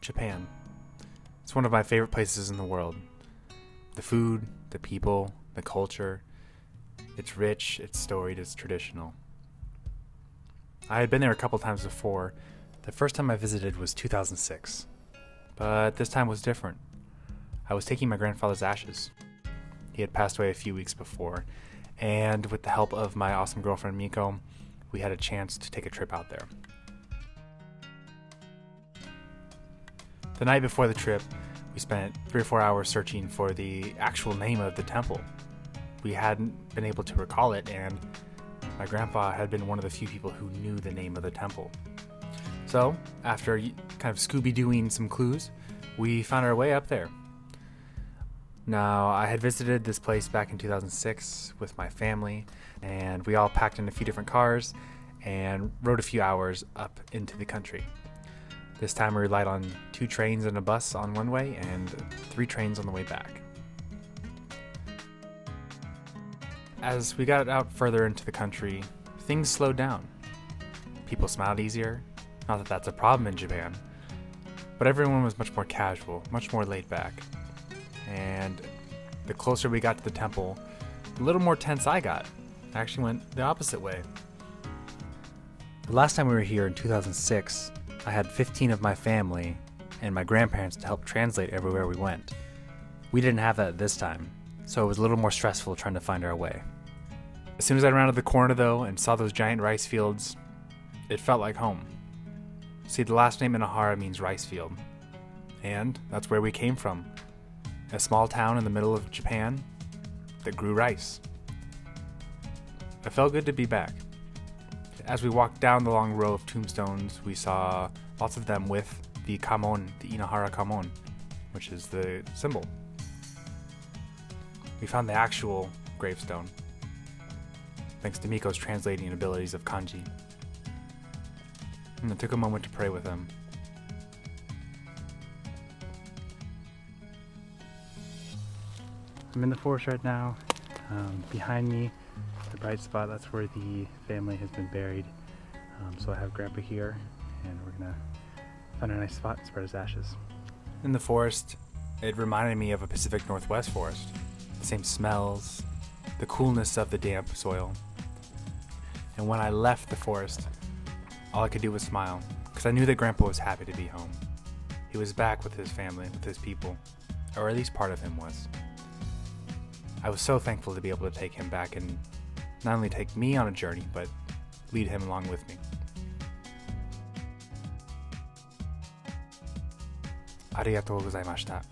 Japan. It's one of my favorite places in the world. The food, the people, the culture. It's rich, it's storied, it's traditional. I had been there a couple times before. The first time I visited was 2006. But this time was different. I was taking my grandfather's ashes. He had passed away a few weeks before, and with the help of my awesome girlfriend Miko, we had a chance to take a trip out there. The night before the trip, we spent 3 or 4 hours searching for the actual name of the temple. We hadn't been able to recall it, and my grandpa had been one of the few people who knew the name of the temple. So, after kind of Scooby-Dooing some clues, we found our way up there. Now, I had visited this place back in 2006 with my family, and we all packed in a few different cars and rode a few hours up into the country. This time we relied on 2 trains and a bus on one way and 3 trains on the way back. As we got out further into the country, things slowed down. People smiled easier. Not that that's a problem in Japan, but everyone was much more casual, much more laid back. And the closer we got to the temple, the little more tense I got. I actually went the opposite way. The last time we were here in 2006, I had 15 of my family and my grandparents to help translate everywhere we went. We didn't have that this time, so it was a little more stressful trying to find our way. As soon as I rounded the corner though and saw those giant rice fields, it felt like home. See, the last name Inahara means rice field, and that's where we came from. A small town in the middle of Japan that grew rice. It felt good to be back. As we walked down the long row of tombstones, we saw lots of them with the kamon, the Inahara kamon, which is the symbol. We found the actual gravestone, thanks to Miko's translating abilities of kanji. And I took a moment to pray with him. I'm in the forest right now. Behind me, the bright spot, that's where the family has been buried. So I have Grandpa here, and we're gonna find a nice spot and spread his ashes. In the forest, it reminded me of a Pacific Northwest forest. The same smells, the coolness of the damp soil. And when I left the forest, all I could do was smile, because I knew that Grandpa was happy to be home. He was back with his family, with his people, or at least part of him was. I was so thankful to be able to take him back and not only take me on a journey, but lead him along with me. Arigatou gozaimashita.